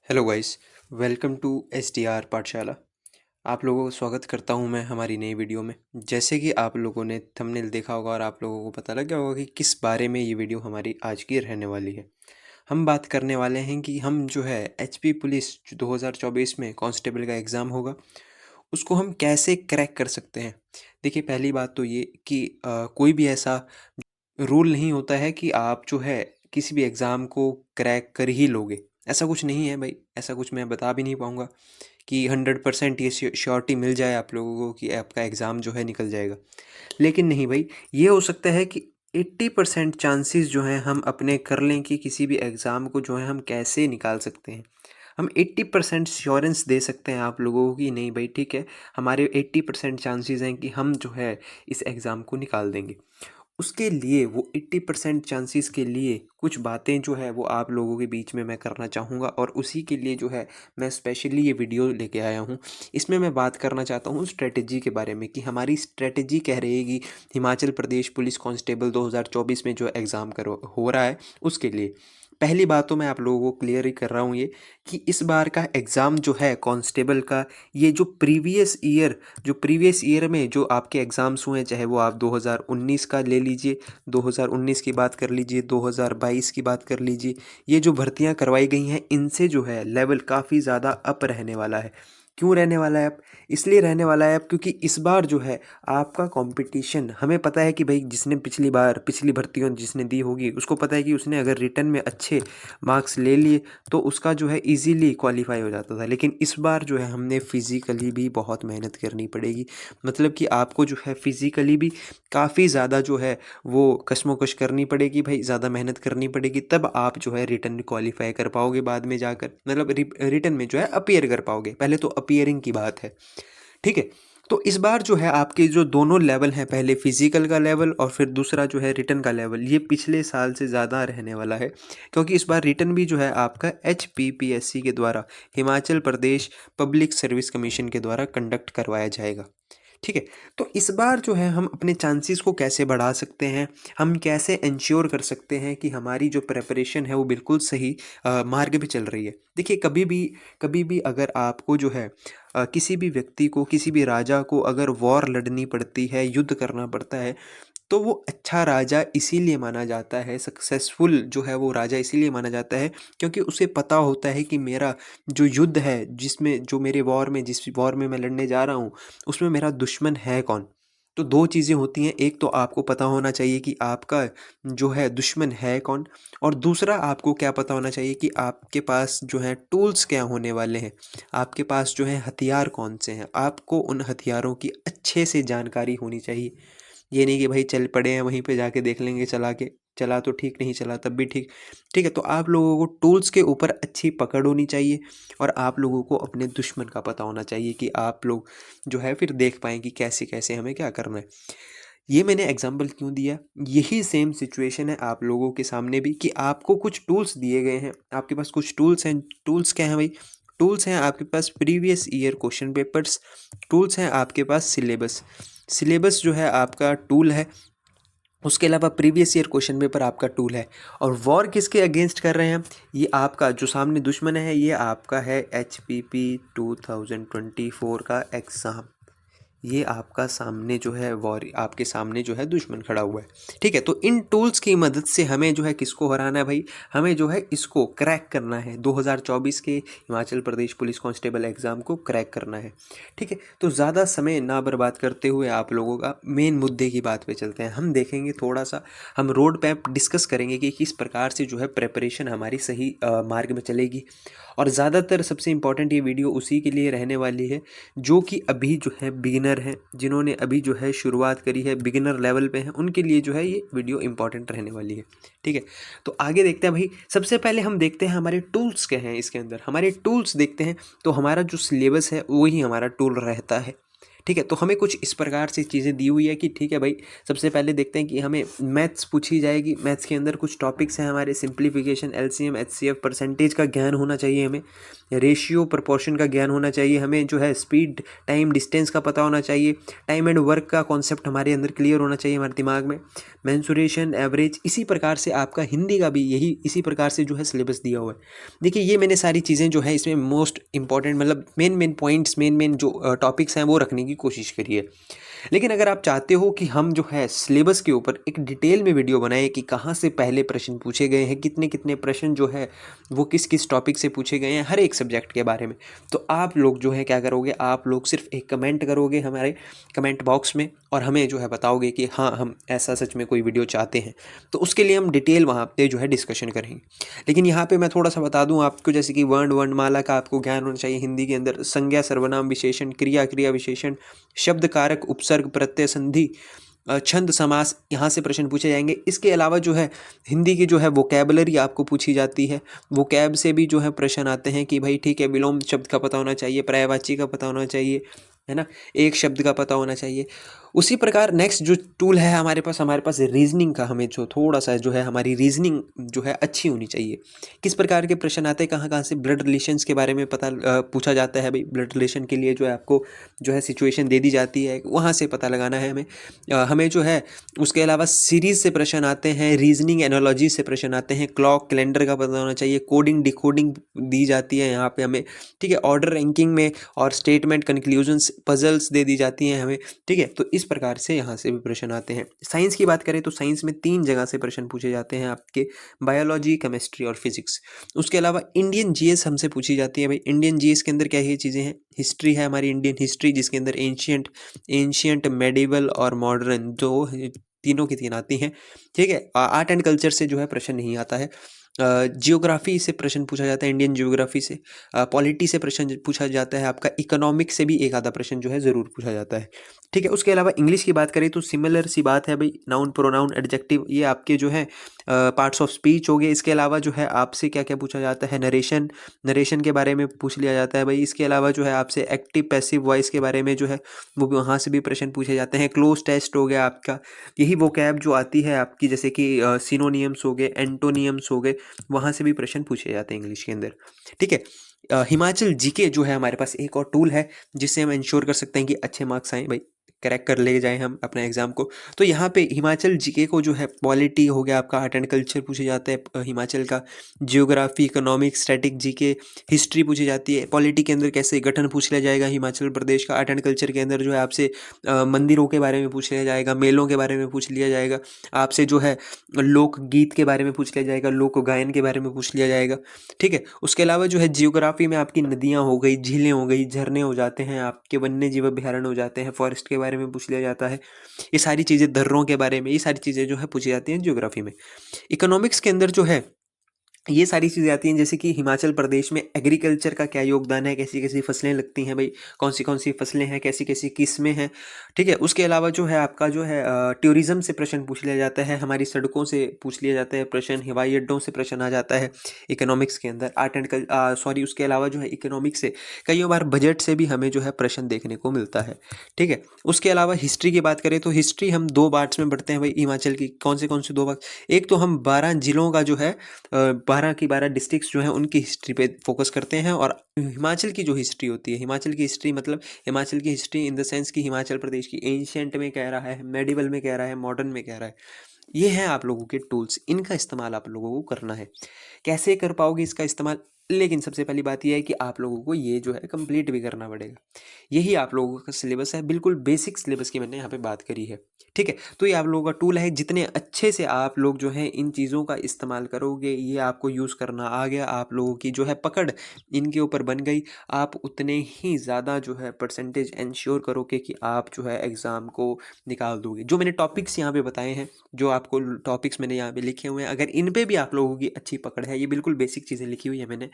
Hello guys, welcome to STR Pathshala. आप लोगों को स्वागत करता हूं मैं हमारी नई वीडियो में। जैसे कि आप लोगों ने थंबनेल देखा होगा और आप लोगों को पता लग गया होगा कि किस बारे में ये वीडियो हमारी आज की रहने वाली है। हम बात करने वाले हैं कि हम जो है एचपी पुलिस जो 2024 में कांस्टेबल का एग्ज़ाम होगा, उसको हम कैसे क्रैक कर सकते हैं। देखिए, पहली बात तो ये कि कोई भी ऐसा रूल नहीं होता है कि आप जो है किसी भी एग्ज़ाम को क्रैक कर ही लोगे। ऐसा कुछ नहीं है भाई, ऐसा कुछ मैं बता भी नहीं पाऊँगा कि 100% ये श्योरिटी मिल जाए आप लोगों को कि आपका एग्ज़ाम जो है निकल जाएगा। लेकिन नहीं भाई, ये हो सकता है कि 80% चांसेस जो हैं हम अपने कर लें कि किसी भी एग्ज़ाम को जो है हम कैसे निकाल सकते हैं। हम 80% श्योरेंस दे सकते हैं आप लोगों को कि नहीं भाई ठीक है, हमारे 80% चांसेस हैं कि हम जो है इस एग्ज़ाम को निकाल देंगे। उसके लिए वो 80% चांसेस के लिए कुछ बातें जो है वो आप लोगों के बीच में मैं करना चाहूँगा और उसी के लिए जो है मैं स्पेशली ये वीडियो लेके आया हूँ। इसमें मैं बात करना चाहता हूँ स्ट्रेटजी के बारे में कि हमारी स्ट्रेटजी कह रही है कि हिमाचल प्रदेश पुलिस कांस्टेबल 2024 में जो एग्ज़ाम करो हो रहा है उसके लिए। पहली बात तो मैं आप लोगों को क्लियर ही कर रहा हूँ ये कि इस बार का एग्ज़ाम जो है कांस्टेबल का, ये जो प्रीवियस ईयर में जो आपके एग्ज़ाम्स हुए, चाहे वो आप 2019 का ले लीजिए, 2019 की बात कर लीजिए, 2022 की बात कर लीजिए, ये जो भर्तियां करवाई गई हैं इनसे जो है लेवल काफ़ी ज़्यादा अप रहने वाला है। क्यों रहने वाला है अप? इसलिए रहने वाला है अप क्योंकि इस बार जो है आपका कंपटीशन, हमें पता है कि भाई जिसने पिछली बार पिछली भर्तियों जिसने दी होगी उसको पता है कि उसने अगर रिटर्न में अच्छे मार्क्स ले लिए तो उसका जो है इजीली क्वालिफाई हो जाता था। लेकिन इस बार जो है हमने फिज़िकली भी बहुत मेहनत करनी पड़ेगी। मतलब कि आपको जो है फिज़िकली भी काफ़ी ज़्यादा जो है वो कशमकश करनी पड़ेगी भाई, ज़्यादा मेहनत करनी पड़ेगी, तब आप जो है रिटर्न में क्वालिफाई कर पाओगे बाद में जाकर, मतलब रिटर्न में जो है अपीयर कर पाओगे। पहले तो अपीयरिंग की बात है, ठीक है। तो इस बार जो है आपके जो दोनों लेवल हैं, पहले फिजिकल का लेवल और फिर दूसरा जो है रिटर्न का लेवल, ये पिछले साल से ज़्यादा रहने वाला है क्योंकि इस बार रिटर्न भी जो है आपका HPPSC के द्वारा, Himachal Pradesh public service commission के द्वारा कंडक्ट करवाया जाएगा, ठीक है। तो इस बार जो है हम अपने चांसेस को कैसे बढ़ा सकते हैं, हम कैसे इंश्योर कर सकते हैं कि हमारी जो प्रिपरेशन है वो बिल्कुल सही मार्ग पे चल रही है। देखिए, कभी भी अगर आपको जो है किसी भी व्यक्ति को, किसी भी राजा को अगर वॉर लड़नी पड़ती है, युद्ध करना पड़ता है, तो वो अच्छा राजा इसीलिए माना जाता है, सक्सेसफुल जो है वो राजा इसीलिए माना जाता है क्योंकि उसे पता होता है कि मेरा जो युद्ध है, जिसमें जो मेरे जिस वॉर में मैं लड़ने जा रहा हूँ, उसमें मेरा दुश्मन है कौन। तो दो चीज़ें होती हैं, एक तो आपको पता होना चाहिए कि आपका जो है दुश्मन है कौन, और दूसरा आपको क्या पता होना चाहिए कि आपके पास जो है टूल्स क्या होने वाले हैं, आपके पास जो है हथियार कौन से हैं। आपको उन हथियारों की अच्छे से जानकारी होनी चाहिए। ये नहीं कि भाई चल पड़े हैं वहीं पे जाके देख लेंगे चला के, चला तो ठीक, नहीं चला तब भी ठीक, ठीक है। तो आप लोगों को टूल्स के ऊपर अच्छी पकड़ होनी चाहिए और आप लोगों को अपने दुश्मन का पता होना चाहिए कि आप लोग जो है फिर देख पाएँ कि कैसे कैसे हमें क्या करना है। ये मैंने एग्जाम्पल क्यों दिया, यही सेम सिचुएशन है आप लोगों के सामने भी कि आपको कुछ टूल्स दिए गए हैं, आपके पास कुछ टूल्स हैं। टूल्स क्या हैं भाई? टूल्स हैं आपके पास previous year question papers, tools हैं आपके पास सिलेबस। सिलेबस जो है आपका टूल है, उसके अलावा प्रीवियस ईयर क्वेश्चन पेपर आपका टूल है। और वॉर किसके अगेंस्ट कर रहे हैं? ये आपका जो सामने दुश्मन है, ये आपका है HPP 2024 का एग्ज़ाम। ये आपका सामने जो है वॉर, आपके सामने जो है दुश्मन खड़ा हुआ है, ठीक है। तो इन टूल्स की मदद से हमें जो है किसको हराना है भाई? हमें जो है इसको क्रैक करना है, 2024 के Himachal Pradesh police constable exam को क्रैक करना है, ठीक है। तो ज़्यादा समय ना बर्बाद करते हुए आप लोगों का मेन मुद्दे की बात पे चलते हैं। हम देखेंगे थोड़ा सा, हम रोड मैप डिस्कस करेंगे कि किस प्रकार से जो है प्रेपरेशन हमारी सही मार्ग में चलेगी। और ज़्यादातर सबसे इम्पॉर्टेंट ये वीडियो उसी के लिए रहने वाली है जो कि अभी जो है बिगिनर हैं, जिन्होंने अभी जो है शुरुआत करी है, बिगिनर लेवल पे हैं, उनके लिए जो है ये वीडियो इंपॉर्टेंट रहने वाली है, ठीक है। तो आगे देखते हैं भाई। सबसे पहले हम देखते हैं हमारे टूल्स क्या हैं इसके अंदर, हमारे टूल्स देखते हैं। तो हमारा जो सिलेबस है वही हमारा टूल रहता है, ठीक है। तो हमें कुछ इस प्रकार से चीज़ें दी हुई है कि ठीक है भाई, सबसे पहले देखते हैं कि हमें मैथ्स पूछी जाएगी। मैथ्स के अंदर कुछ टॉपिक्स हैं हमारे, सिंप्लीफिकेशन, एलसीएम, एचसीएफ, परसेंटेज का ज्ञान होना चाहिए हमें, रेशियो प्रोपोर्शन का ज्ञान होना चाहिए हमें, जो है स्पीड, टाइम, डिस्टेंस का पता होना चाहिए, टाइम एंड वर्क का कॉन्सेप्ट हमारे अंदर क्लियर होना चाहिए हमारे दिमाग में, मेंसुरेशन, एवरेज। इसी प्रकार से आपका हिंदी का भी यही इसी प्रकार से जो है सिलेबस दिया हुआ है। देखिए ये मैंने सारी चीज़ें जो है इसमें मोस्ट इंपॉर्टेंट, मतलब main main points, main main जो टॉपिक्स हैं वो रखने की कोशिश करी है। लेकिन अगर आप चाहते हो कि हम जो है सिलेबस के ऊपर एक डिटेल में वीडियो बनाएं कि कहाँ से पहले प्रश्न पूछे गए हैं, कितने कितने प्रश्न जो है वो किस किस टॉपिक से पूछे गए हैं हर एक सब्जेक्ट के बारे में, तो आप लोग जो है क्या करोगे, आप लोग सिर्फ एक कमेंट करोगे हमारे कमेंट बॉक्स में और हमें जो है बताओगे कि हाँ हम ऐसा सच में कोई वीडियो चाहते हैं, तो उसके लिए हम डिटेल वहाँ पे जो है डिस्कशन करेंगे। लेकिन यहाँ पे मैं थोड़ा सा बता दूँ आपको, जैसे कि वर्ण वर्णमाला का आपको ज्ञान होना चाहिए हिंदी के अंदर, संज्ञा, सर्वनाम, विशेषण, क्रिया, क्रिया विशेषण, शब्द, कारक, उपसर्ग, प्रत्यय, संधि, छंद, समास, यहाँ से प्रश्न पूछे जाएंगे। इसके अलावा जो है हिंदी की जो है वोकैबुलरी आपको पूछी जाती है, वोकैब से भी जो है प्रश्न आते हैं कि भाई ठीक है, विलोम शब्द का पता होना चाहिए, पर्यायवाची का पता होना चाहिए, है ना, एक शब्द का पता होना चाहिए। उसी प्रकार नेक्स्ट जो टूल है हमारे पास रीजनिंग का, हमें जो थोड़ा सा जो है हमारी रीजनिंग जो है अच्छी होनी चाहिए। किस प्रकार के प्रश्न आते हैं, कहाँ कहाँ से, ब्लड रिलेशंस के बारे में पूछा जाता है भाई, ब्लड रिलेशन के लिए जो है आपको जो है सिचुएशन दे दी जाती है, वहाँ से पता लगाना है हमें। हमें जो है उसके अलावा सीरीज से प्रश्न आते हैं, रीजनिंग एनालॉजी से प्रश्न आते हैं, क्लॉक कैलेंडर का पता होना चाहिए, कोडिंग डिकोडिंग दी जाती है यहाँ पे हमें, ठीक है, ऑर्डर रैंकिंग में और स्टेटमेंट कंक्लूजन्स पजल्स दे दी जाती हैं हमें, ठीक है। तो इस प्रकार से यहाँ से भी प्रश्न आते हैं। साइंस की बात करें तो साइंस में 3 जगह से प्रश्न पूछे जाते हैं आपके, बायोलॉजी, केमिस्ट्री और फिजिक्स। उसके अलावा इंडियन जीएस हमसे पूछी जाती है भाई। इंडियन जीएस के अंदर क्या ये चीज़ें हैं, हिस्ट्री है हमारी इंडियन हिस्ट्री, जिसके अंदर एंशियंट, मेडिवल और मॉडर्न, जो तीनों की तीन आती हैं, ठीक है। आर्ट एंड कल्चर से जो है प्रश्न नहीं आता है। जियोग्राफी से प्रश्न पूछा जाता है, इंडियन जियोग्राफी से। पॉलिटी से प्रश्न पूछा जाता है आपका, इकोनॉमिक से भी एक आधा प्रश्न जो है ज़रूर पूछा जाता है, ठीक है। उसके अलावा इंग्लिश की बात करें तो सिमिलर सी बात है भाई, नाउन, प्रोनाउन, एडजेक्टिव, ये आपके जो है पार्ट्स ऑफ स्पीच हो गए। इसके अलावा जो है आपसे क्या क्या पूछा जाता है, नरेशन, नरेशन के बारे में पूछ लिया जाता है भाई। इसके अलावा जो है आपसे एक्टिव पैसिव वॉइस के बारे में जो है वो भी वहाँ से भी प्रश्न पूछे जाते हैं। क्लोज टेस्ट हो गया आपका, यही वोकैब जो आती है आपकी, जैसे कि सिनोनियम्स हो गए, एंटोनियम्स हो गए, वहाँ से भी प्रश्न पूछे जाते हैं इंग्लिश के अंदर, ठीक है। हिमाचल जीके जो है हमारे पास एक और टूल है जिससे हम इंश्योर कर सकते हैं कि अच्छे मार्क्स आएँ भाई, क्रैक कर ले जाएं हम अपने एग्जाम को। तो यहाँ पे हिमाचल जीके को जो है, पॉलिटी हो गया आपका, आर्ट एंड कल्चर पूछे जाते हैं हिमाचल का, geography, economics, static GK, history पूछी जाती है। पॉलिटी के अंदर कैसे गठन पूछ लिया जाएगा हिमाचल प्रदेश का। आर्ट एंड कल्चर के अंदर जो है आपसे मंदिरों के बारे में पूछ लिया जाएगा, मेलों के बारे में पूछ लिया जाएगा, आपसे जो है लोकगीत के बारे में पूछ लिया जाएगा, लोक गायन के बारे में पूछ लिया जाएगा, ठीक है। उसके अलावा जो है जियोग्राफी में आपकी नदियाँ हो गई, झीलें हो गई, झरने हो जाते हैं, आपके वन्य जीव अभ्यारण्य हो जाते हैं, फॉरेस्ट के बारे में पूछ लिया जाता है। ये सारी चीज़ें, दर्रों के बारे में, ये सारी चीज़ें जो है पूछी जाती हैं जियोग्राफी में। इकोनॉमिक्स के अंदर जो है ये सारी चीज़ें आती हैं, जैसे कि हिमाचल प्रदेश में एग्रीकल्चर का क्या योगदान है, कैसी कैसी फसलें लगती हैं भाई, कौन सी फसलें हैं, कैसी कैसी किस्में हैं, ठीक है। उसके अलावा जो है आपका जो है टूरिज्म से प्रश्न पूछ लिया जाता है, हमारी सड़कों से पूछ लिया जाता है प्रश्न, हवाई अड्डों से प्रश्न आ जाता है इकोनॉमिक्स के अंदर। आर्ट एंड सॉरी, उसके अलावा जो है इकोनॉमिक्स से कई बार बजट से भी हमें जो है प्रश्न देखने को मिलता है, ठीक है। उसके अलावा हिस्ट्री की बात करें तो हिस्ट्री हम 2 पार्ट्स में बढ़ते हैं भाई हिमाचल की। कौन से 2 पार्ट, एक तो हम 12 जिलों का जो है 12 की 12 डिस्ट्रिक्ट्स जो हैं उनकी हिस्ट्री पे फोकस करते हैं, और हिमाचल की जो हिस्ट्री होती है, हिमाचल की हिस्ट्री मतलब हिमाचल की हिस्ट्री इन द सेंस कि हिमाचल प्रदेश की एंशियंट में कह रहा है, मेडिवल में कह रहा है, मॉडर्न में कह रहा है। ये हैं आप लोगों के टूल्स, इनका इस्तेमाल आप लोगों को करना है। कैसे कर पाओगे इसका इस्तेमाल, लेकिन सबसे पहली बात यह है कि आप लोगों को ये जो है कंप्लीट भी करना पड़ेगा। यही आप लोगों का सिलेबस है, बिल्कुल बेसिक सिलेबस की मैंने यहाँ पे बात करी है, ठीक है। तो ये आप लोगों का टूल है, जितने अच्छे से आप लोग जो है इन चीज़ों का इस्तेमाल करोगे, ये आपको यूज़ करना आ गया, आप लोगों की जो है पकड़ इनके ऊपर बन गई, आप उतने ही ज़्यादा जो है परसेंटेज इंश्योर करोगे कि आप जो है एग्ज़ाम को निकाल दोगे। जो मैंने टॉपिक्स यहाँ पे बताए हैं, जो आपको टॉपिक्स मैंने यहाँ पे लिखे हुए हैं, अगर इन पे भी आप लोगों की अच्छी पकड़ है, ये बिल्कुल बेसिक चीज़ें लिखी हुई है मैंने,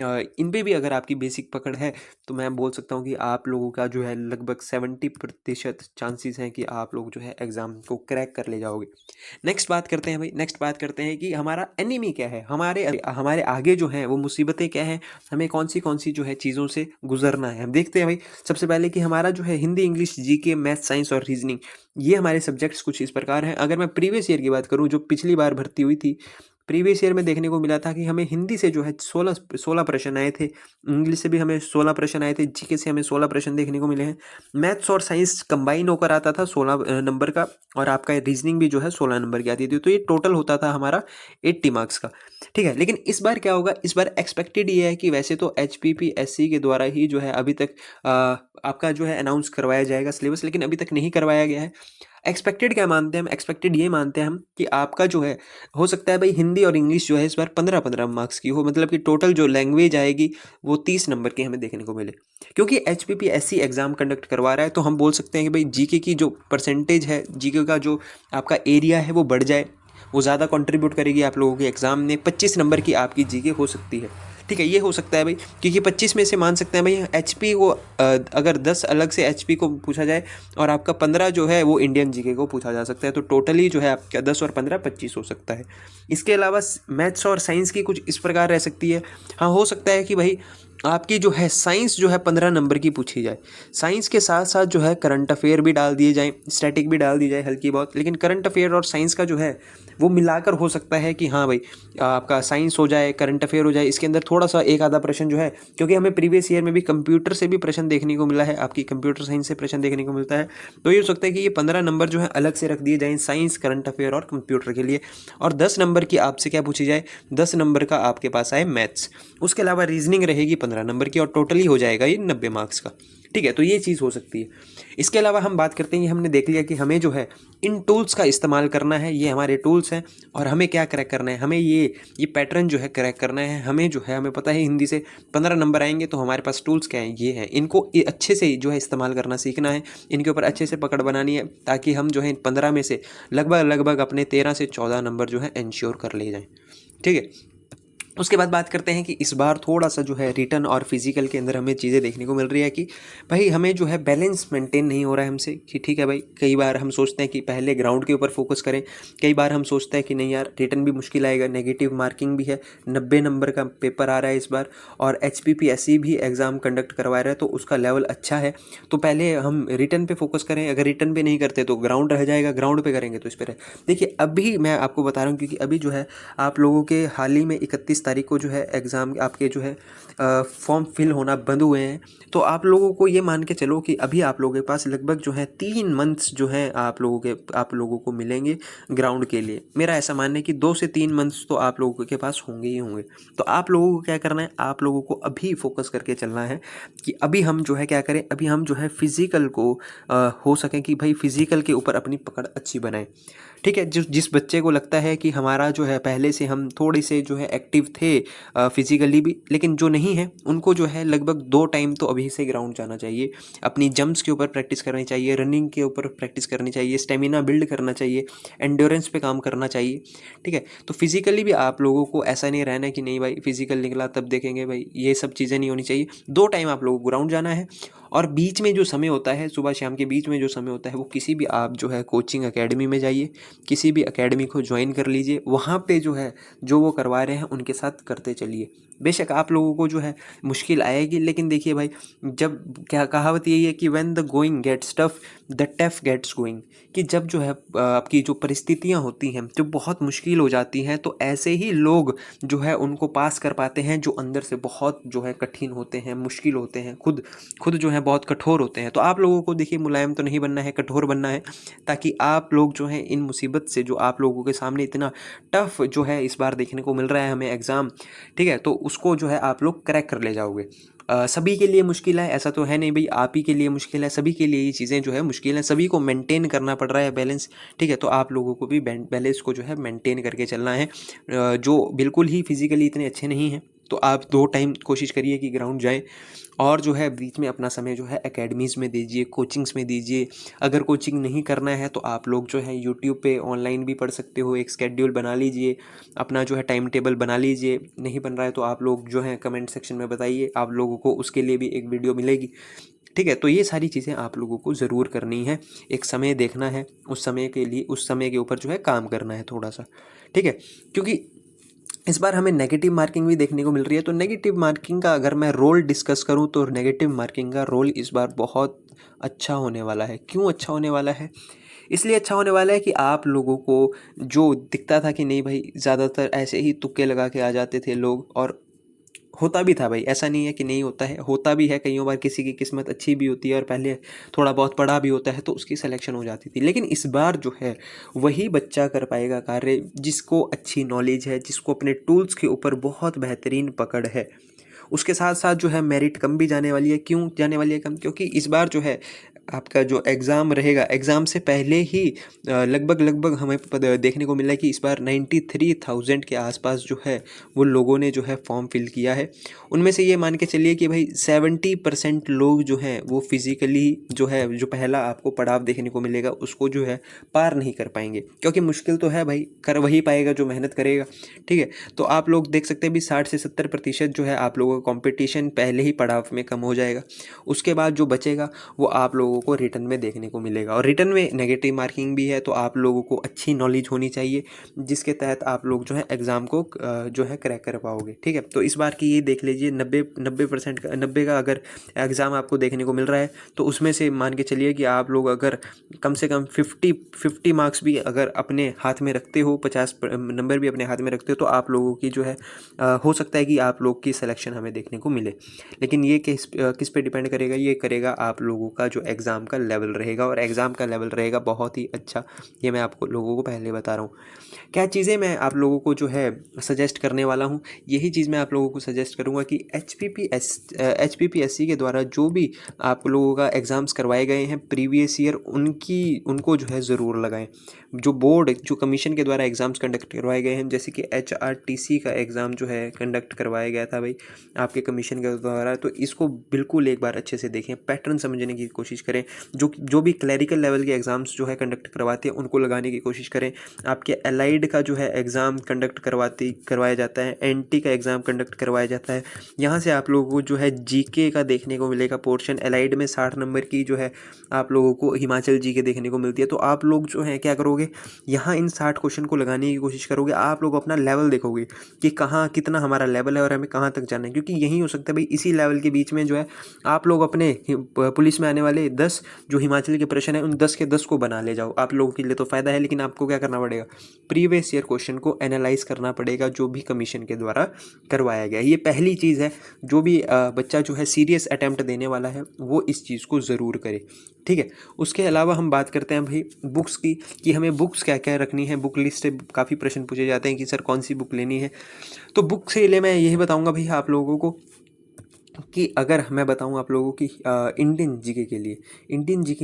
इन पे भी अगर आपकी बेसिक पकड़ है तो मैं बोल सकता हूँ कि आप लोगों का जो है लगभग 70% चांसेस हैं कि आप लोग जो है एग्ज़ाम को क्रैक कर ले जाओगे। नेक्स्ट बात करते हैं भाई, नेक्स्ट बात करते हैं कि हमारा एनिमी क्या है, हमारे हमारे आगे जो है वो मुसीबतें क्या हैं, हमें कौन सी जो है चीज़ों से गुजरना है। हम देखते हैं भाई, सबसे पहले कि हमारा जो है Hindi, English, GK, math, science और रीजनिंग, ये हमारे सब्जेक्ट्स कुछ इस प्रकार हैं। अगर मैं प्रीवियस ईयर की बात करूँ, जो पिछली बार भर्ती हुई थी, प्रीवियस ईयर में देखने को मिला था कि हमें हिंदी से जो है 16 प्रश्न आए थे, इंग्लिश से भी हमें 16 प्रश्न आए थे, जीके से हमें 16 प्रश्न देखने को मिले हैं, मैथ्स और साइंस कंबाइन होकर आता था 16 नंबर का, और आपका रीजनिंग भी जो है 16 नंबर की आती थी। तो ये टोटल होता था हमारा 80 मार्क्स का। ठीक है, लेकिन इस बार क्या होगा, इस बार एक्सपेक्टेड ये है कि वैसे तो HPPSC के द्वारा ही जो है अभी तक आपका जो है अनाउंस करवाया जाएगा सिलेबस, लेकिन अभी तक नहीं करवाया गया है। एक्सपेक्टेड क्या मानते हैं हम, एक्सपेक्टेड ये मानते हैं हम कि आपका जो है हो सकता है भाई हिंदी और इंग्लिश जो है इस बार 15-15 मार्क्स की हो, मतलब कि टोटल जो लैंग्वेज आएगी वो 30 नंबर की हमें देखने को मिले। क्योंकि HPPSC एग्जाम कंडक्ट करवा रहा है तो हम बोल सकते हैं कि भाई जीके की जो परसेंटेज है, जीके का जो आपका एरिया है वो बढ़ जाए, वो ज़्यादा कंट्रीब्यूट करेगी आप लोगों के एग्ज़ाम में। 25 नंबर की आपकी जीके हो सकती है। ठीक है, ये हो सकता है भाई, क्योंकि 25 में से मान सकते हैं भाई HP को अगर 10 अलग से HP को पूछा जाए और आपका 15 जो है वो इंडियन जीके को पूछा जा सकता है, तो टोटली जो है आपका 10 और 15 25 हो सकता है। इसके अलावा मैथ्स और साइंस की कुछ इस प्रकार रह सकती है। हाँ, हो सकता है कि भाई आपकी जो है साइंस जो है 15 नंबर की पूछी जाए, साइंस के साथ साथ जो है करंट अफेयर भी डाल दिए जाएँ, स्टैटिक भी डाल दी जाए हल्की बहुत, लेकिन करंट अफेयर और साइंस का जो है वो मिलाकर हो सकता है कि हाँ भाई आपका साइंस हो जाए, करंट अफेयर हो जाए, इसके अंदर थोड़ा सा एक आधा प्रश्न जो है, क्योंकि हमें प्रीवियस ईयर में भी कंप्यूटर से भी प्रश्न देखने को मिला है, आपकी कंप्यूटर साइंस से प्रश्न देखने को मिलता है। तो ये हो सकता है कि ये 15 नंबर जो है अलग से रख दिए जाएँ साइंस, करंट अफेयर और कंप्यूटर के लिए, और 10 नंबर की आपसे क्या पूछी जाए, 10 नंबर का आपके पास आए मैथ्स। उसके अलावा रीजनिंग रहेगी 15 नंबर की और टोटली हो जाएगा ये 90 मार्क्स का। ठीक है, तो ये चीज़ हो सकती है। इसके अलावा हम बात करते हैं, ये हमने देख लिया कि हमें जो है इन टूल्स का इस्तेमाल करना है, ये हमारे टूल्स हैं, और हमें क्या क्रैक करना है, हमें ये पैटर्न जो है क्रैक करना है। हमें जो है हमें पता है हिंदी से 15 नंबर आएंगे, तो हमारे पास टूल्स क्या हैं, ये हैं, इनको अच्छे से जो है इस्तेमाल करना सीखना है, इनके ऊपर अच्छे से पकड़ बनानी है, ताकि हम जो है 15 में से लगभग अपने 13 से 14 नंबर जो है इंश्योर कर ले जाएँ। ठीक है, उसके बाद बात करते हैं कि इस बार थोड़ा सा जो है रिटन और फिजिकल के अंदर हमें चीज़ें देखने को मिल रही है कि भाई हमें जो है बैलेंस मेंटेन नहीं हो रहा है हमसे, कि ठीक है भाई, कई बार हम सोचते हैं कि पहले ग्राउंड के ऊपर फोकस करें, कई बार हम सोचते हैं कि नहीं यार रिटन भी मुश्किल आएगा, नेगेटिव मार्किंग भी है, 90 नंबर का पेपर आ रहा है इस बार, और HPPSC भी एग्ज़ाम कंडक्ट करवा रहा है तो उसका लेवल अच्छा है, तो पहले हम रिटन पे फोकस करें। अगर रिटन पे नहीं करते तो ग्राउंड रह जाएगा, ग्राउंड पे करेंगे तो इस पर। देखिए अभी मैं आपको बता रहा हूँ, क्योंकि अभी जो है आप लोगों के हाल ही में 31 तारीख को जो है एग्ज़ाम आपके जो है फॉर्म फिल होना बंद हुए हैं, तो आप लोगों को ये मान के चलो कि अभी आप लोगों के पास लगभग जो है 3 मंथ्स जो है आप लोगों को मिलेंगे ग्राउंड के लिए। मेरा ऐसा मानना है कि 2 से 3 मंथ्स तो आप लोगों के पास होंगे ही होंगे। तो आप लोगों को क्या करना है, आप लोगों को अभी फोकस करके चलना है कि अभी हम जो है क्या करें, अभी हम जो है फिजिकल को हो सके कि भाई फिजिकल के ऊपर अपनी पकड़ अच्छी बनाएं। ठीक है, जिस बच्चे को लगता है कि हमारा जो है पहले से हम थोड़े से जो है एक्टिव थे फिजिकली भी, लेकिन जो नहीं है उनको जो है लगभग 2 टाइम तो अभी से ग्राउंड जाना चाहिए, अपनी जंप्स के ऊपर प्रैक्टिस करनी चाहिए, रनिंग के ऊपर प्रैक्टिस करनी चाहिए, स्टेमिना बिल्ड करना चाहिए, एंड्योरेंस पे काम करना चाहिए। ठीक है, तो फिजिकली भी आप लोगों को ऐसा नहीं रहना है कि नहीं भाई फिजिकल निकला तब देखेंगे, भाई ये सब चीज़ें नहीं होनी चाहिए। 2 टाइम आप लोगों को ग्राउंड जाना है, और बीच में जो समय होता है, सुबह शाम के बीच में जो समय होता है, वो किसी भी आप जो है कोचिंग अकेडमी में जाइए, किसी भी अकेडमी को ज्वाइन कर लीजिए, वहाँ पे जो है जो वो करवा रहे हैं उनके साथ करते चलिए। बेशक आप लोगों को जो है मुश्किल आएगी, लेकिन देखिए भाई, जब क्या कहावत यही है कि when the going gets tough the tough gets going, कि जब जो है आपकी जो परिस्थितियाँ होती हैं जो बहुत मुश्किल हो जाती हैं, तो ऐसे ही लोग जो है उनको पास कर पाते हैं जो अंदर से बहुत जो है कठिन होते हैं, मुश्किल होते हैं, खुद जो है बहुत कठोर होते हैं। तो आप लोगों को देखिए मुलायम तो नहीं बनना है, कठोर बनना है, ताकि आप लोग जो है इन मुसीबत से, जो आप लोगों के सामने इतना टफ जो है इस बार देखने को मिल रहा है हमें एग्ज़ाम, ठीक है, तो उसको जो है आप लोग क्रैक कर ले जाओगे। सभी के लिए मुश्किल है ऐसा तो है नहीं भाई, आप ही के लिए मुश्किल है, सभी के लिए ये चीज़ें जो है मुश्किल है, सभी को मेंटेन करना पड़ रहा है बैलेंस। ठीक है, तो आप लोगों को भी बैलेंस को जो है मेंटेन करके चलना है। जो बिल्कुल ही फिजिकली इतने अच्छे नहीं हैं, तो आप 2 टाइम कोशिश करिए कि ग्राउंड जाएँ और जो है बीच में अपना समय जो है एकेडमीज़ में दीजिए, कोचिंग्स में दीजिए। अगर कोचिंग नहीं करना है तो आप लोग जो है यूट्यूब पे ऑनलाइन भी पढ़ सकते हो, एक शेड्यूल बना लीजिए, अपना जो है टाइम टेबल बना लीजिए। नहीं बन रहा है तो आप लोग जो है कमेंट सेक्शन में बताइए, आप लोगों को उसके लिए भी एक वीडियो मिलेगी। ठीक है? तो ये सारी चीज़ें आप लोगों को ज़रूर करनी है। एक समय देखना है, उस समय के लिए उस समय के ऊपर जो है काम करना है थोड़ा-सा। ठीक है? क्योंकि इस बार हमें नेगेटिव मार्किंग भी देखने को मिल रही है, तो नेगेटिव मार्किंग का अगर मैं रोल डिस्कस करूँ तो नेगेटिव मार्किंग का रोल इस बार बहुत अच्छा होने वाला है। क्यों अच्छा होने वाला है? इसलिए अच्छा होने वाला है कि आप लोगों को जो दिखता था कि नहीं भाई ज़्यादातर ऐसे ही तुक्के लगा के आ जाते थे लोग, और होता भी था भाई, ऐसा नहीं है कि नहीं होता है, होता भी है। कईयों बार किसी की किस्मत अच्छी भी होती है और पहले थोड़ा बहुत पढ़ा भी होता है तो उसकी सिलेक्शन हो जाती थी। लेकिन इस बार जो है वही बच्चा कर पाएगा कार्य जिसको अच्छी नॉलेज है, जिसको अपने टूल्स के ऊपर बहुत बेहतरीन पकड़ है। उसके साथ साथ जो है मेरिट कम भी जाने वाली है। क्यों जाने वाली है कम? क्योंकि इस बार जो है आपका जो एग्ज़ाम रहेगा, एग्ज़ाम से पहले ही लगभग हमें देखने को मिला है कि इस बार 93,000 के आसपास जो है वो लोगों ने जो है फॉर्म फिल किया है। उनमें से ये मान के चलिए कि भाई 70% लोग जो हैं वो फिज़िकली जो है, जो पहला आपको पड़ाव देखने को मिलेगा उसको जो है पार नहीं कर पाएंगे। क्योंकि मुश्किल तो है भाई, कर वही पाएगा जो मेहनत करेगा। ठीक है? तो आप लोग देख सकते हैं भी 60 से 70% जो है आप लोगों का कंपटीशन पहले ही पड़ाव में कम हो जाएगा। उसके बाद जो बचेगा वो आप लोगों को रिटर्न में देखने को मिलेगा, और रिटर्न में नेगेटिव मार्किंग भी है। तो आप लोगों को अच्छी नॉलेज होनी चाहिए जिसके तहत आप लोग जो है एग्ज़ाम को जो है क्रैक कर पाओगे। ठीक है? तो इस बार की ये देख लीजिए 90% का 90 का अगर एग्ज़ाम आपको देखने को मिल रहा है तो उसमें से मान के चलिए कि आप लोग अगर कम से कम 50 मार्क्स भी अगर अपने हाथ में रखते हो, 50 नंबर भी अपने हाथ में रखते हो, तो आप लोगों की जो है हो सकता है कि आप लोग की सिलेक्शन हमें देखने को मिले। लेकिन ये किस पे डिपेंड करेगा? ये करेगा आप लोगों का जो एग्ज़ाम का लेवल रहेगा, और एग्ज़ाम का लेवल रहेगा बहुत ही अच्छा। ये मैं आपको लोगों को पहले बता रहा हूँ। क्या चीज़ें मैं आप लोगों को जो है सजेस्ट करने वाला हूँ, यही चीज़ मैं आप लोगों को सजेस्ट करूँगा कि एचपीपीएससी के द्वारा जो भी आप लोगों का एग्ज़ाम्स करवाए गए हैं प्रीवियस ईयर, उनको जो है ज़रूर लगाएं। जो बोर्ड, जो कमीशन के द्वारा एग्ज़ाम्स कंडक्ट करवाए गए हैं, जैसे कि एचआरटीसी का एग्ज़ाम जो है कंडक्ट करवाया गया था भाई आपके कमीशन के द्वारा, तो इसको बिल्कुल एक बार अच्छे से देखें, पैटर्न समझने की कोशिश करें। जो भी क्लैरिकल लेवल के एग्ज़ाम्स जो है कंडक्ट करवाते हैं उनको लगाने की कोशिश करें। आपके एलाइड का जो है एग्ज़ाम कंडक्ट करवाया जाता है, एनटी का एग्ज़ाम कंडक्ट करवाया जाता है। यहाँ से आप लोगों को जो है जीके का देखने को मिलेगा पोर्शन। एलाइड में 60 नंबर की जो है आप लोगों को हिमाचल जीके देखने को मिलती है। तो आप लोग जो है क्या करोगे, यहाँ इन 60 क्वेश्चन को लगाने की कोशिश करोगे। आप लोग अपना लेवल देखोगे कि कहाँ कितना हमारा लेवल है और हमें कहाँ तक जाना है, क्योंकि यही हो सकता है भाई इसी लेवल के बीच में जो है आप लोग अपने पुलिस में आने वाले 10 जो हिमाचल के प्रश्न है उन 10 के 10 को बना ले जाओ। आप लोगों के लिए तो फ़ायदा है, लेकिन आपको क्या करना पड़ेगा, प्रीवियस ईयर क्वेश्चन को एनालाइज करना पड़ेगा जो भी कमीशन के द्वारा करवाया गया है। ये पहली चीज़ है, जो भी बच्चा जो है सीरियस अटैम्प्ट देने वाला है वो इस चीज़ को ज़रूर करे। ठीक है? उसके अलावा हम बात करते हैं भाई बुक्स की, कि हमें बुक्स क्या क्या रखनी है। बुक लिस्ट से काफ़ी प्रश्न पूछे जाते हैं कि सर कौन सी बुक लेनी है। तो बुक से लिए मैं यही बताऊंगा भाई आप लोगों को कि अगर मैं बताऊं आप लोगों की इंडियन जीके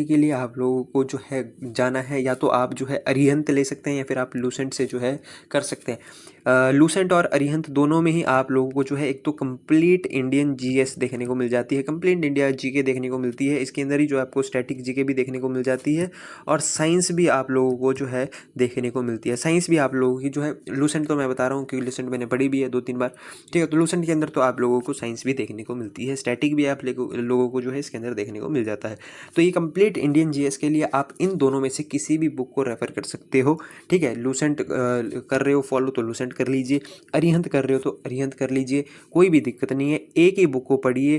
के लिए आप लोगों को जो है जाना है, या तो आप जो है अरिहंत ले सकते हैं या फिर आप लूसेंट से जो है कर सकते हैं। लूसेंट और अरिहंत दोनों में ही आप लोगों को जो है एक तो कंप्लीट इंडियन जीएस देखने को मिल जाती है, कंप्लीट इंडिया जीके देखने को मिलती है। इसके अंदर ही जो आपको स्टैटिक जीके भी देखने को मिल जाती है, और साइंस भी आप लोगों को जो है देखने को मिलती है। साइंस भी आप लोगों की जो है, लूसेंट तो मैं बता रहा हूँ क्योंकि लूसेंट मैंने पढ़ी भी है 2-3 बार। ठीक है? तो लूसेंट के अंदर तो आप लोगों को साइंस भी देखने को मिलती है, स्टैटिक भी आप लोगों को जो है इसके अंदर देखने को मिल जाता है। तो ये कंप्लीट इंडियन जीएस के लिए आप इन दोनों में से किसी भी बुक को रेफर कर सकते हो। ठीक है? लूसेंट कर रहे हो फॉलो तो लूसेंट कर लीजिए, अरिहंत कर रहे हो तो अरिहंत कर लीजिए, कोई भी दिक्कत नहीं है। एक ही बुक को पढ़िए।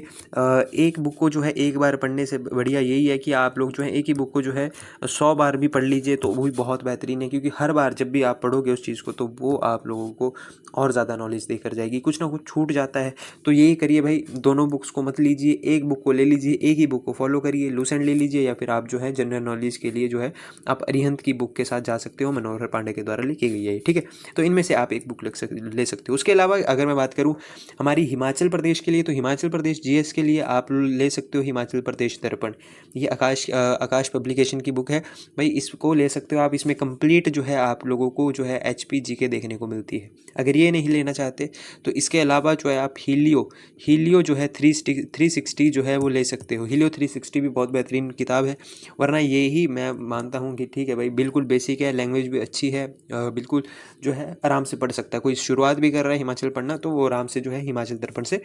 एक बुक को जो है एक बार पढ़ने से बढ़िया यही है कि आप लोग जो है एक ही बुक को जो है 100 बार भी पढ़ लीजिए तो वो भी बहुत बेहतरीन है, क्योंकि हर बार जब भी आप पढ़ोगे उस चीज़ को तो वो आप लोगों को और ज़्यादा नॉलेज देकर जाएगी। कुछ ना कुछ छूट जाता है तो यही करिए भाई, दोनों बुक्स को मत लीजिए, एक बुक को ले लीजिए, एक ही बुक को फॉलो करिए। लूसेंट ले लीजिए, या फिर आप जो है जनरल नॉलेज के लिए जो है आप अरिहंत की बुक के साथ जा सकते हो, मनोहर पांडे के द्वारा लिखी गई है। ठीक है? तो इनमें से आप एक एक बुक ले सकते हो। उसके अलावा अगर मैं बात करूँ हमारी हिमाचल प्रदेश के लिए, तो हिमाचल प्रदेश जीएस के लिए आप ले सकते हो हिमाचल प्रदेश दर्पण। ये आकाश पब्लिकेशन की बुक है भाई, इसको ले सकते हो आप। इसमें कंप्लीट जो है आप लोगों को जो है एचपी जीके देखने को मिलती है। अगर ये नहीं लेना चाहते तो इसके अलावा जो है आप हीलियो जो है 360 जो है वो ले सकते हो। हीलियो 360 भी बहुत बेहतरीन किताब है। वरना ये ही मैं मानता हूँ कि ठीक है भाई, बिल्कुल बेसिक है, लैंग्वेज भी अच्छी है, बिल्कुल जो है आराम से पढ़ सकता है। कोई शुरुआत भी कर रहा है हिमाचल पढ़ना तो वो आराम से जो है हिमाचल दर्पण से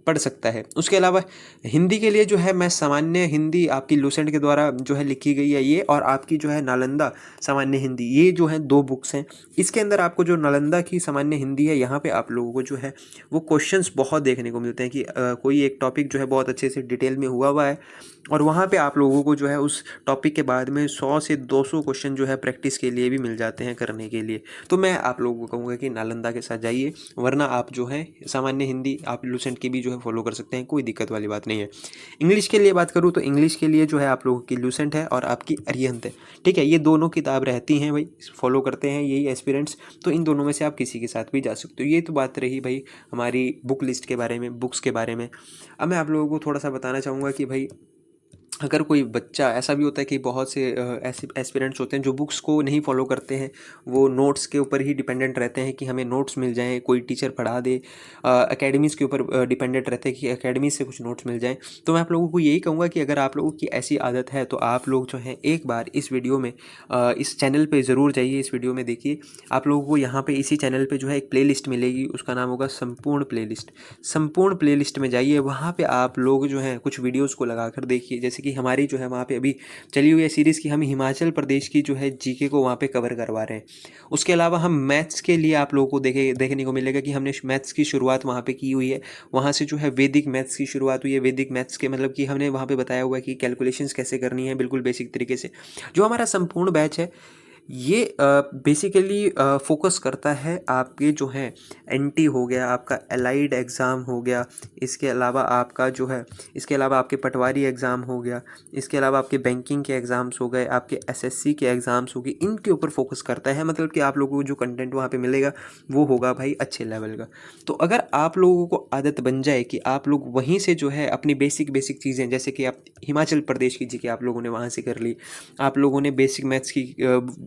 पढ़ सकता है। उसके अलावा हिंदी के लिए जो है मैं सामान्य हिंदी आपकी लूसेंट के द्वारा जो है लिखी गई है ये, और आपकी जो है नालंदा सामान्य हिंदी, ये जो है 2 बुक्स हैं। इसके अंदर आपको जो नालंदा की सामान्य हिंदी है, यहाँ पे आप लोगों को जो है वो क्वेश्चंस बहुत देखने को मिलते हैं कि कोई एक टॉपिक जो है बहुत अच्छे से डिटेल में हुआ है, और वहाँ पे आप लोगों को जो है उस टॉपिक के बाद में 100 से 200 क्वेश्चन जो है प्रैक्टिस के लिए भी मिल जाते हैं करने के लिए। तो मैं आप लोगों को कहूँगा कि नालंदा के साथ जाइए, वरना आप जो है सामान्य हिंदी आप लूसेंट की भी जो है फॉलो कर सकते हैं, कोई दिक्कत वाली बात नहीं है। इंग्लिश के लिए बात करूँ तो इंग्लिश के लिए जो है आप लोगों की लूसेंट है और आपकी अरिहंत है, ठीक है। ये दोनों किताब रहती हैं भाई, फॉलो करते हैं यही एस्पिरेंट्स, तो इन दोनों में से आप किसी के साथ भी जा सकते हो। ये तो बात रही भाई हमारी बुक लिस्ट के बारे में, बुक्स के बारे में। अब मैं आप लोगों को थोड़ा सा बताना चाहूँगा कि भाई अगर कोई बच्चा, ऐसा भी होता है कि बहुत से ऐसे एस्पिरेंट्स होते हैं जो बुक्स को नहीं फॉलो करते हैं, वो नोट्स के ऊपर ही डिपेंडेंट रहते हैं कि हमें नोट्स मिल जाएं, कोई टीचर पढ़ा दे, एकेडमीज़ के ऊपर डिपेंडेंट रहते हैं कि एकेडमी से कुछ नोट्स मिल जाएं। तो मैं आप लोगों को यही कहूँगा कि अगर आप लोगों की ऐसी आदत है तो आप लोग जो है एक बार इस वीडियो में इस चैनल पर ज़रूर जाइए, इस वीडियो में देखिए। आप लोगों को यहाँ पर इसी चैनल पर जो है एक प्ले मिलेगी, उसका नाम होगा संपूर्ण प्ले लिस्ट में जाइए। वहाँ पर आप लोग जो है कुछ वीडियोज़ को लगा कर देखिए, जैसे कि हमारी जो है वहाँ पे अभी चली हुई है सीरीज़ की हम हिमाचल प्रदेश की जो है जीके को वहाँ पे कवर करवा रहे हैं। उसके अलावा हम मैथ्स के लिए आप लोगों को देखने को मिलेगा कि हमने मैथ्स की शुरुआत वहाँ पे की हुई है। वहाँ से जो है वैदिक मैथ्स की शुरुआत हुई है। वैदिक मैथ्स के मतलब कि हमने वहाँ पे बताया हुआ है कि कैलकुलेशंस कैसे करनी है बिल्कुल बेसिक तरीके से। जो हमारा संपूर्ण बैच है ये बेसिकली फोकस करता है आपके जो है एनटी हो गया, आपका एलाइड एग्ज़ाम हो गया, इसके अलावा आपका जो है, इसके अलावा आपके पटवारी एग्ज़ाम हो गया, इसके अलावा आपके बैंकिंग के एग्ज़ाम्स हो गए, आपके एसएससी के एग्ज़ाम्स हो गए, इनके ऊपर फोकस करता है। मतलब कि आप लोगों को जो कंटेंट वहाँ पे मिलेगा वो होगा भाई अच्छे लेवल का। तो अगर आप लोगों को आदत बन जाए कि आप लोग वहीं से जो है अपनी बेसिक चीज़ें, जैसे कि आप हिमाचल प्रदेश की जीके आप लोगों ने वहाँ से कर ली, आप लोगों ने बेसिक मैथ्स की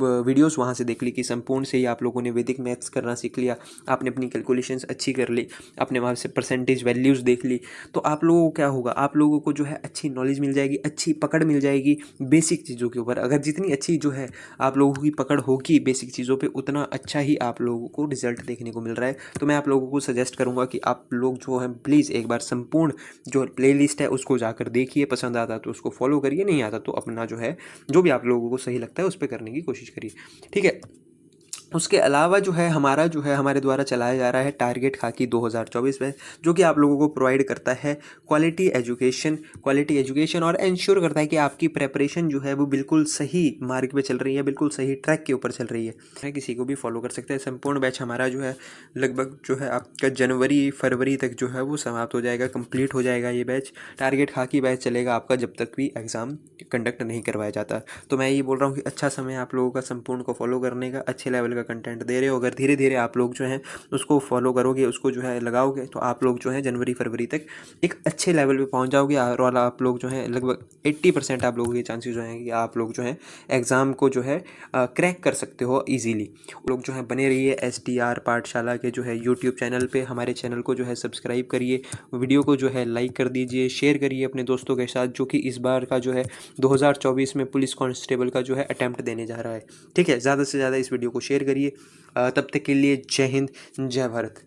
वीडियोस वहाँ से देख ली कि संपूर्ण से ही आप लोगों ने वैदिक मैथ्स करना सीख लिया, आपने अपनी कैलकुलेशंस अच्छी कर ली, आपने वहाँ से परसेंटेज वैल्यूज़ देख ली, तो आप लोगों को क्या होगा, आप लोगों को जो है अच्छी नॉलेज मिल जाएगी, अच्छी पकड़ मिल जाएगी बेसिक चीज़ों के ऊपर। अगर जितनी अच्छी जो है आप लोगों की पकड़ होगी बेसिक चीज़ों पर, उतना अच्छा ही आप लोगों को रिजल्ट देखने को मिल रहा है। तो मैं आप लोगों को सजेस्ट करूँगा कि आप लोग जो है प्लीज़ एक बार संपूर्ण जो प्ले लिस्ट है उसको जाकर देखिए, पसंद आता तो उसको फॉलो करिए, नहीं आता तो अपना जो है जो भी आप लोगों को सही लगता है उस पर करने की कोशिश करिए, ठीक है। उसके अलावा जो है हमारा जो है हमारे द्वारा चलाया जा रहा है टारगेट खाकी 2024 में, जो कि आप लोगों को प्रोवाइड करता है क्वालिटी एजुकेशन और इंश्योर करता है कि आपकी प्रेपरेशन जो है वो बिल्कुल सही मार्ग पे चल रही है, बिल्कुल सही ट्रैक के ऊपर चल रही है। किसी को भी फॉलो कर सकते हैं। संपूर्ण बैच हमारा जो है लगभग जो है आपका जनवरी फरवरी तक जो है वो समाप्त हो जाएगा, कंप्लीट हो जाएगा ये बैच। टारगेट खाकी बैच चलेगा आपका जब तक भी एग्ज़ाम कंडक्ट नहीं करवाया जाता। तो मैं ये बोल रहा हूँ कि अच्छा समय आप लोगों का संपूर्ण को फॉलो करने का, अच्छे लेवल का कंटेंट दे रहे हो। अगर धीरे धीरे आप लोग जो हैं उसको फॉलो करोगे, उसको जो है लगाओगे, तो आप लोग जो है जनवरी फरवरी तक एक अच्छे लेवल पे पहुंच जाओगे। और आप लोग जो है लगभग 80% आप लोगों के चांसेस जो हैं कि आप लोग जो है एग्ज़ाम को जो है क्रैक कर सकते हो ईजीली। लोग जो है बने रहिए SDR पाठशाला के जो है यूट्यूब चैनल पे। हमारे चैनल को जो है सब्सक्राइब करिए, वीडियो को जो है लाइक कर दीजिए, शेयर करिए अपने दोस्तों के साथ, जो कि इस बार का जो है 2024 में पुलिस कांस्टेबल का जो है अटैम्प्ट देने जा रहा है, ठीक है। ज़्यादा से ज़्यादा इस वीडियो को शेयर करिए। तब तक के लिए जय हिंद, जय भारत।